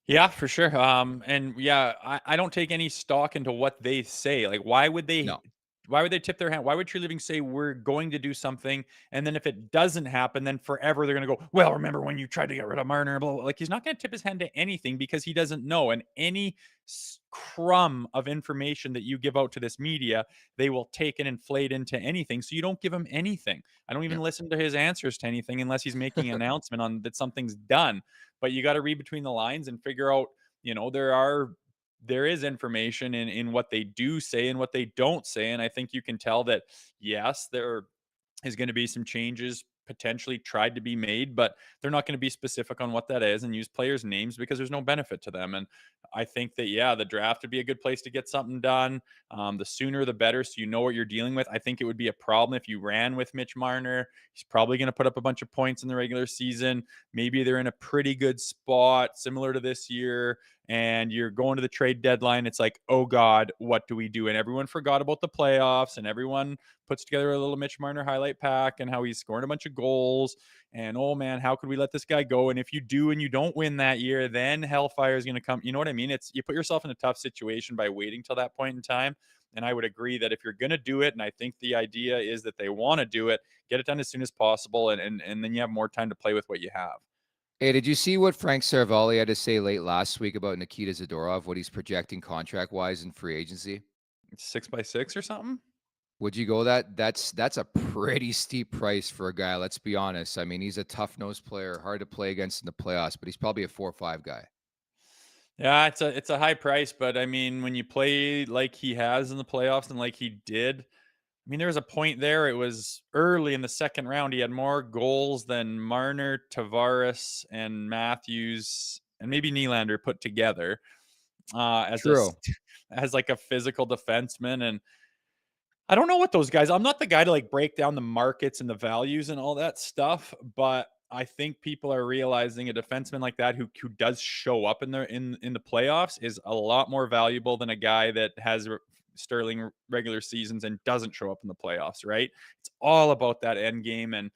Yeah, for sure. And yeah, I don't take any stock into what they say. Like, No. why would they tip their hand? Why would True Living say we're going to do something, and then if it doesn't happen, then forever they're going to go, well, remember when you tried to get rid of Marner? Blah, blah. Like he's not going to tip his hand to anything because he doesn't know. And any crumb of information that you give out to this media, they will take and inflate into anything. So you don't give him anything. I don't even Yeah. listen to his answers to anything unless he's making an announcement on that something's done. But you got to read between the lines and figure out, there is information in what they do say and what they don't say. And I think you can tell that, yes, there is going to be some changes potentially tried to be made, but they're not going to be specific on what that is and use players' names because there's no benefit to them. And I think that, yeah, the draft would be a good place to get something done. The sooner the better, so you know what you're dealing with. I think it would be a problem if you ran with Mitch Marner. He's probably going to put up a bunch of points in the regular season. Maybe they're in a pretty good spot, similar to this year, and you're going to the trade deadline. It's like, oh God, what do we do? And everyone forgot about the playoffs, and everyone puts together a little Mitch Marner highlight pack and how he's scoring a bunch of goals. And oh man, how could we let this guy go? And if you do and you don't win that year, then hellfire is going to come. You know what I mean? It's you put yourself in a tough situation by waiting till that point in time. And I would agree that if you're going to do it, and I think the idea is that they want to do it, get it done as soon as possible, and then you have more time to play with what you have. Hey, did you see what Frank Saravalli had to say late last week about Nikita Zadorov, what he's projecting contract-wise in free agency? 6x6 or something? Would you go that? That's a pretty steep price for a guy, let's be honest. I mean, he's a tough-nosed player, hard to play against in the playoffs, but he's probably a 4 or 5 guy. Yeah, it's a high price, but I mean, when you play like he has in the playoffs and like he did, I mean, there was a point there. It was early in the second round. He had more goals than Marner, Tavares, and Matthews, and maybe Nylander put together as True. as like a physical defenseman. And I don't know what those guys. I'm not the guy to like break down the markets and the values and all that stuff, but I think people are realizing a defenseman like that who does show up in the playoffs is a lot more valuable than a guy that has sterling regular seasons and doesn't show up in the playoffs, right? It's all about that end game, and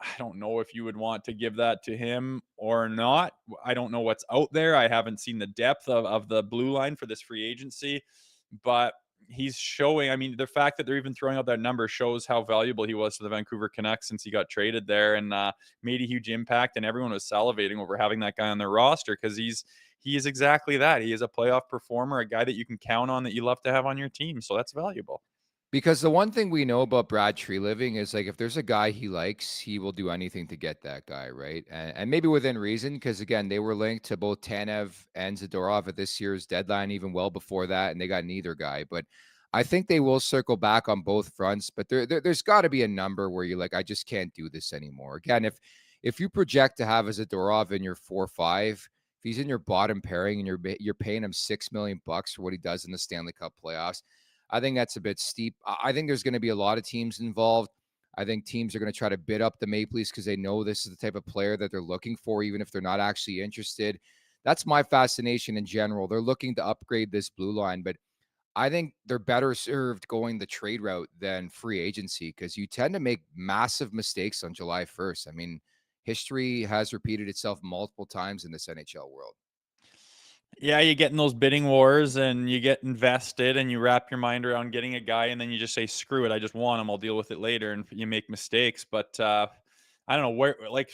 I don't know if you would want to give that to him or not. I don't know what's out there. I haven't seen the depth of the blue line for this free agency, but he's showing. I mean, the fact that they're even throwing out that number shows how valuable he was to the Vancouver Canucks since he got traded there and made a huge impact. And everyone was salivating over having that guy on their roster because he is exactly that. He is a playoff performer, a guy that you can count on, that you love to have on your team. So that's valuable. Because the one thing we know about Brad Treliving is like if there's a guy he likes, he will do anything to get that guy, right? And maybe within reason, because again, they were linked to both Tanev and Zadorov at this year's deadline, even well before that, and they got neither guy. But I think they will circle back on both fronts. But there's got to be a number where you're like, I just can't do this anymore. Again, if you project to have a Zadorov in your 4-5, if he's in your bottom pairing and you're paying him $6 million for what he does in the Stanley Cup playoffs, I think that's a bit steep. I think there's going to be a lot of teams involved. I think teams are going to try to bid up the Maple Leafs because they know this is the type of player that they're looking for, even if they're not actually interested. That's my fascination in general. They're looking to upgrade this blue line, but I think they're better served going the trade route than free agency because you tend to make massive mistakes on July 1st. I mean, history has repeated itself multiple times in this NHL world. Yeah, you get in those bidding wars and you get invested and you wrap your mind around getting a guy and then you just say, screw it, I just want him. I'll deal with it later. And you make mistakes. But I don't know where, like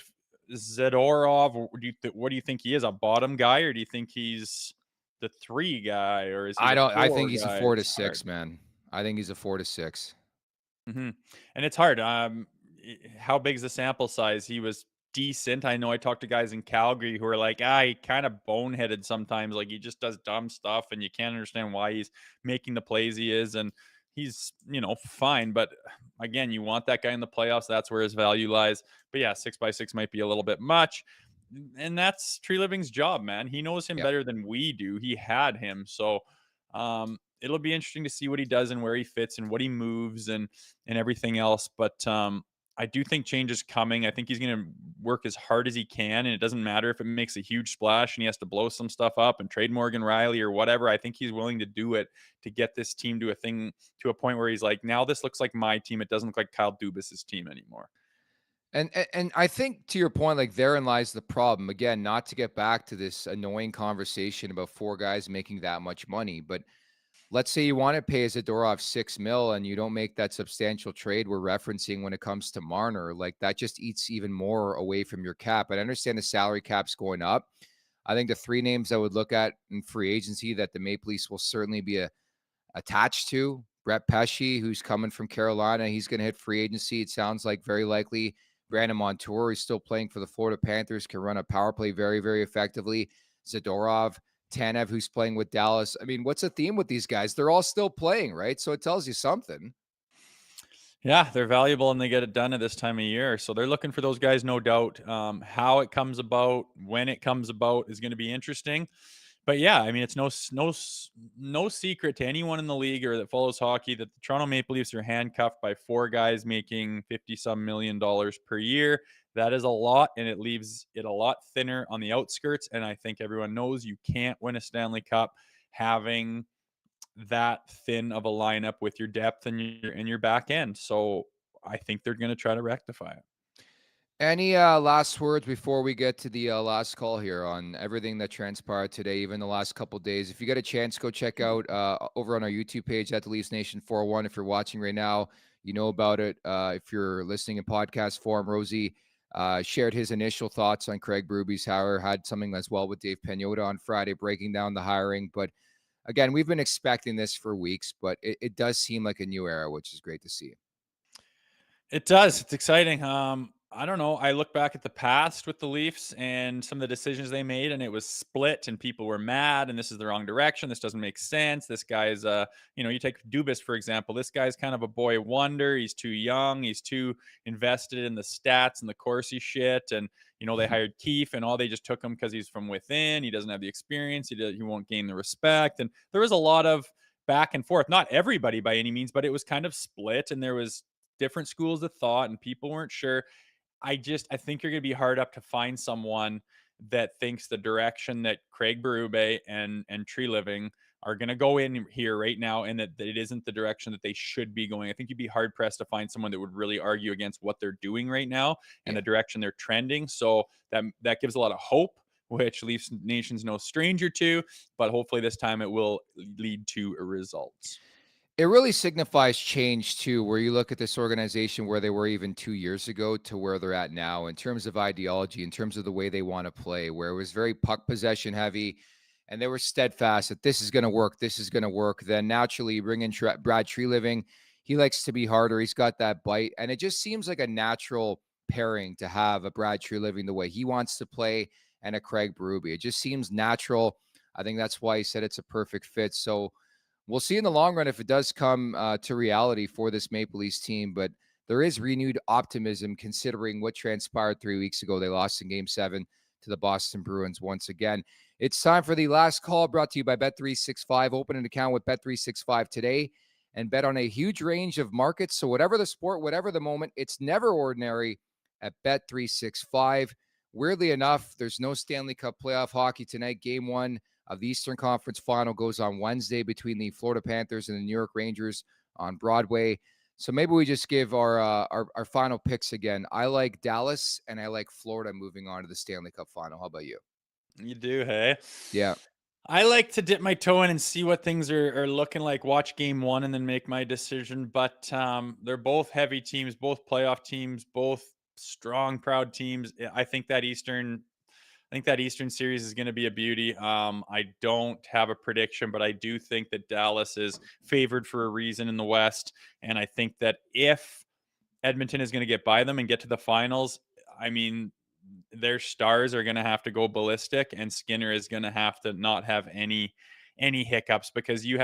Zadorov, what do you think he is? A bottom guy, or do you think he's the 3 guy, or is he the I 4 think he's a guy? 4 to 6, man. I think he's a 4 to 6. And it's hard. How big is the sample size? He was decent. I know I talked to guys in Calgary who are like, he kind of boneheaded sometimes. Like he just does dumb stuff, and you can't understand why he's making the plays he is. And he's, fine. But again, you want that guy in the playoffs. That's where his value lies. But yeah, 6x6 might be a little bit much. And that's Treliving's job, man. He knows him Yeah. better than we do. He had him. So it'll be interesting to see what he does and where he fits and what he moves and everything else. But I do think change is coming. I think he's going to work as hard as he can, and it doesn't matter if it makes a huge splash and he has to blow some stuff up and trade Morgan Riley or whatever. I think he's willing to do it to get this team to a point where he's like, now this looks like my team. It doesn't look like Kyle Dubas's team anymore. And I think to your point, like therein lies the problem. Again, not to get back to this annoying conversation about 4 guys making that much money, but let's say you want to pay Zadorov $6 million and you don't make that substantial trade we're referencing when it comes to Marner. Like that just eats even more away from your cap. I understand the salary cap's going up. I think the 3 names I would look at in free agency that the Maple Leafs will certainly be attached to, Brett Pesce, who's coming from Carolina. He's going to hit free agency. It sounds like very likely. Brandon Montour, he's still playing for the Florida Panthers, can run a power play very, very effectively. Zadorov, Tanev, who's playing with Dallas. I mean, what's the theme with these guys? They're all still playing, right? So it tells you something. Yeah, they're valuable and they get it done at this time of year. So they're looking for those guys, no doubt. How it comes about, when it comes about is going to be interesting. But yeah, I mean, it's no secret to anyone in the league or that follows hockey that the Toronto Maple Leafs are handcuffed by 4 guys making $50-some million per year. That is a lot, and it leaves it a lot thinner on the outskirts. And I think everyone knows you can't win a Stanley Cup having that thin of a lineup with your depth and your back end. So I think they're going to try to rectify it. Any last words before we get to the last call here on everything that transpired today, even the last couple of days? If you get a chance, go check out over on our YouTube page at the Leafs Nation 401. If you're watching right now, you know about it. If you're listening in podcast form, Rosie shared his initial thoughts on Craig Berube's hire, had something as well with Dave Pagnotta on Friday, breaking down the hiring. But again, we've been expecting this for weeks, but it does seem like a new era, which is great to see. It does. It's exciting. I don't know. I look back at the past with the Leafs and some of the decisions they made, and it was split, and people were mad, and this is the wrong direction. This doesn't make sense. This guy's, you take Dubas, for example. This guy's kind of a boy wonder. He's too young. He's too invested in the stats and the Corsi shit. And, they hired Keefe, and they just took him because he's from within. He doesn't have the experience. He won't gain the respect. And there was a lot of back and forth. Not everybody by any means, but it was kind of split, and there was different schools of thought, and people weren't sure. I think you're going to be hard up to find someone that thinks the direction that Craig Berube and Tree Living are going to go in here right now, and that it isn't the direction that they should be going. I think you'd be hard pressed to find someone that would really argue against what they're doing right now and the direction they're trending. So that gives a lot of hope, which Leafs Nation's no stranger to, but hopefully this time it will lead to results. It really signifies change, too, where you look at this organization where they were even 2 years ago to where they're at now in terms of ideology, in terms of the way they want to play, where it was very puck possession heavy, and they were steadfast that this is going to work, this is going to work. Then naturally, you bring in Brad Tree Living. He likes to be harder. He's got that bite, and it just seems like a natural pairing to have a Brad Tree Living the way he wants to play and a Craig Berube. It just seems natural. I think that's why he said it's a perfect fit. So we'll see in the long run if it does come to reality for this Maple Leafs team, but there is renewed optimism considering what transpired 3 weeks ago. They lost in Game 7 to the Boston Bruins once again. It's time for the last call, brought to you by Bet365. Open an account with Bet365 today and bet on a huge range of markets. So whatever the sport, whatever the moment, it's never ordinary at Bet365. Weirdly enough, there's no Stanley Cup playoff hockey tonight. Game 1 of the Eastern Conference Final goes on Wednesday between the Florida Panthers and the New York Rangers on Broadway. So maybe we just give our final picks again. I like Dallas, and I like Florida moving on to the Stanley Cup Final. How about you? You do, hey? Yeah. I like to dip my toe in and see what things are looking like, watch Game 1 and then make my decision. But they're both heavy teams, both playoff teams, both strong, proud teams. I think that Eastern series is going to be a beauty. I don't have a prediction, but I do think that Dallas is favored for a reason in the West. And I think that if Edmonton is going to get by them and get to the finals, I mean, their stars are going to have to go ballistic, and Skinner is going to have to not have any hiccups, because you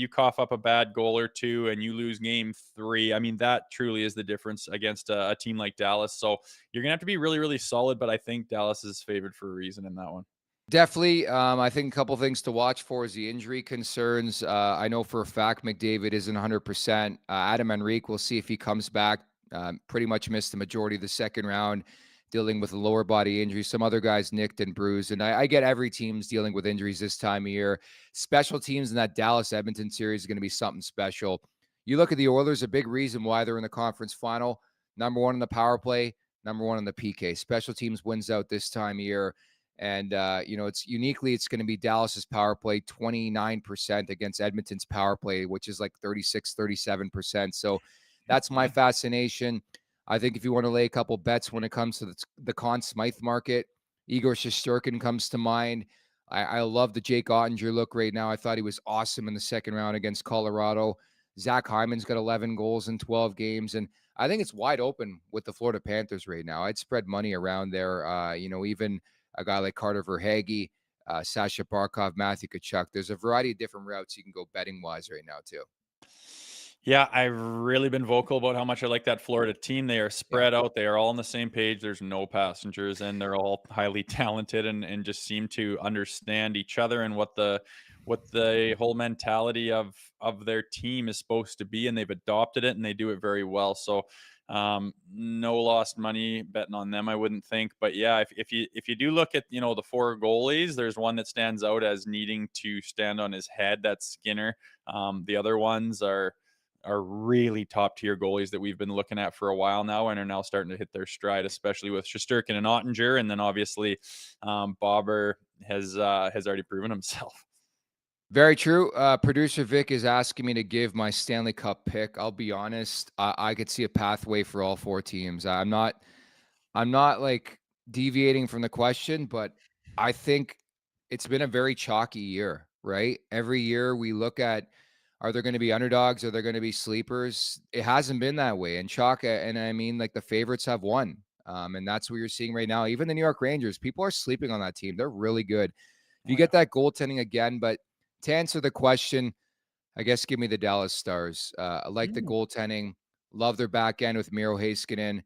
cough up a bad goal or two and you lose Game 3. I mean, that truly is the difference against a team like Dallas. So you're going to have to be really, really solid, but I think Dallas is favored for a reason in that one. Definitely. I think a couple things to watch for is the injury concerns. I know for a fact McDavid isn't 100%. Adam Henrique, we'll see if he comes back. Pretty much missed the majority of the second round, dealing with a lower body injury. Some other guys nicked and bruised. And I get every team's dealing with injuries this time of year. Special teams in that Dallas-Edmonton series is going to be something special. You look at the Oilers, a big reason why they're in the conference final. Number 1 in the power play, number 1 in the PK. Special teams wins out this time of year. And, it's going to be Dallas's power play, 29% against Edmonton's power play, which is like 36, 37%. So that's my fascination. I think if you want to lay a couple bets when it comes to the Conn Smythe market, Igor Shesterkin comes to mind. I love the Jake Ottinger look right now. I thought he was awesome in the second round against Colorado. Zach Hyman's got 11 goals in 12 games. And I think it's wide open with the Florida Panthers right now. I'd spread money around there. Even a guy like Carter Verhaeghe, Sasha Barkov, Matthew Tkachuk. There's a variety of different routes you can go betting-wise right now, too. Yeah, I've really been vocal about how much I like that Florida team. They are spread out. They are all on the same page. There's no passengers, and they're all highly talented and just seem to understand each other and what the whole mentality of their team is supposed to be, and they've adopted it, and they do it very well. So no lost money betting on them, I wouldn't think. But yeah, if you do look at the 4 goalies, there's one that stands out as needing to stand on his head. That's Skinner. The other ones are really top tier goalies that we've been looking at for a while now and are now starting to hit their stride, especially with Shesterkin and Ottinger. And then obviously Bobber has already proven himself. Very true. Producer Vic is asking me to give my Stanley Cup pick. I'll be honest. I could see a pathway for all 4 teams. I'm not I'm not like deviating from the question, but I think it's been a very chalky year, right? Every year we look at, are there going to be underdogs? Are there going to be sleepers? It hasn't been that way. And chalk, and I mean, like the favorites have won. And that's what you're seeing right now. Even the New York Rangers, people are sleeping on that team. They're really good. If you get that goaltending again, but to answer the question, I guess give me the Dallas Stars. I like the goaltending. Love their back end with Miro Heiskanen.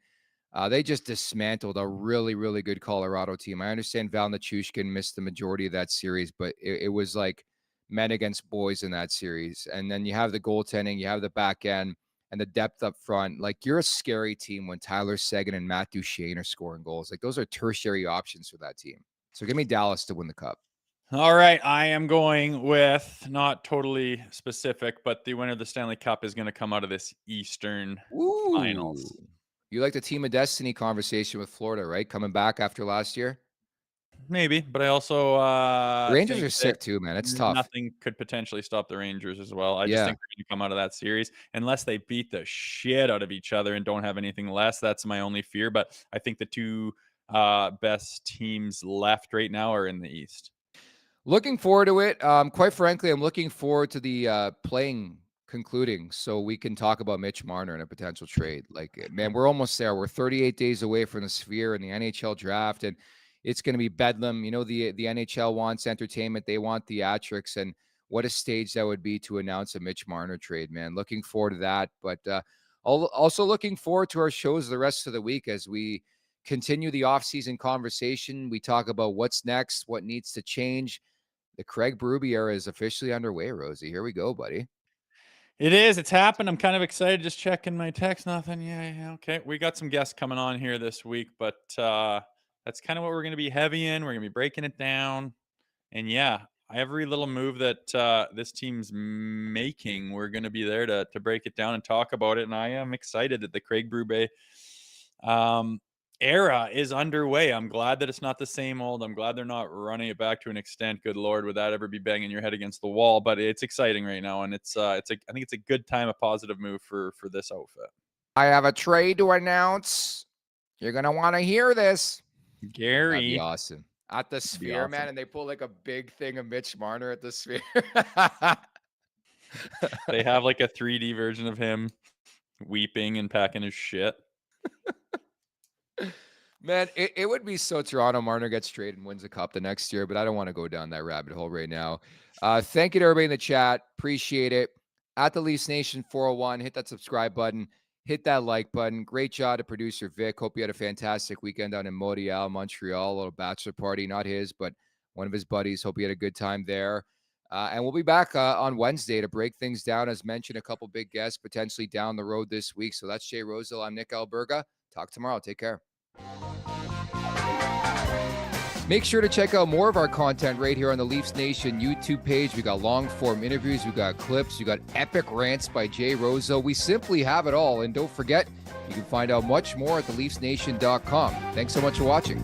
They just dismantled a really, really good Colorado team. I understand Val Nichushkin missed the majority of that series, but it was like men against boys in that series. And then you have the goaltending, you have the back end, and the depth up front. Like, you're a scary team when Tyler Seguin and Matt Duchene are scoring goals. Like, those are tertiary options for that team. So give me Dallas to win the cup. All right, I am going with, not totally specific, but the winner of the Stanley Cup is going to come out of this Eastern Finals. You like the team of destiny conversation with Florida, right? Coming back after last year? Maybe, but I also The Rangers are sick too, man. It's tough. Nothing could potentially stop the Rangers as well. I just think they're going to come out of that series unless they beat the shit out of each other and don't have anything less. That's my only fear. But I think the two best teams left right now are in the East. Looking forward to it. Quite frankly, I'm looking forward to the playing concluding so we can talk about Mitch Marner and a potential trade. Like, man, we're almost there. We're 38 days away from the Sphere and the NHL draft, and it's going to be bedlam. You know, the NHL wants entertainment. They want theatrics, and what a stage that would be to announce a Mitch Marner trade, man. Looking forward to that. But also looking forward to our shows the rest of the week as we continue the offseason conversation. We talk about what's next, what needs to change. The Craig Berube era is officially underway, Rosie. Here we go, buddy. It is. It's happened. I'm kind of excited. Just checking my text. Nothing. Yeah. Okay. We got some guests coming on here this week, but that's kind of what we're going to be heavy in. We're going to be breaking it down. And yeah, every little move that this team's making, we're going to be there to break it down and talk about it. And I am excited that the Craig Berube era is underway. I'm glad that it's not the same old. I'm glad they're not running it back to an extent, good Lord, would that ever be banging your head against the wall? But it's exciting right now, and I think it's a good time, a positive move for this outfit. I have a trade to announce. You're gonna want to hear this, Gary. That'd be awesome. At the Sphere, awesome, man, and they pull like a big thing of Mitch Marner at the Sphere. They have like a 3D version of him weeping and packing his shit. Man, it would be so Toronto Marner gets traded and wins a cup the next year, but I don't want to go down that rabbit hole right now. Thank you to everybody in the chat. Appreciate it. At the Leafs Nation 401, hit that subscribe button. Hit that like button. Great job to producer Vic. Hope you had a fantastic weekend down in Montreal, Montreal. A little bachelor party, not his, but one of his buddies. Hope you had a good time there. And we'll be back on Wednesday to break things down. As mentioned, a couple big guests potentially down the road this week. So that's Jay Rosehill. I'm Nick Alberga. Talk tomorrow. Take care. Make sure to check out more of our content right here on the Leafs Nation YouTube page. We got long form interviews, we got clips, we got epic rants by Jay Rosehill. We simply have it all. And don't forget, you can find out much more at theleafsnation.com. Thanks so much for watching.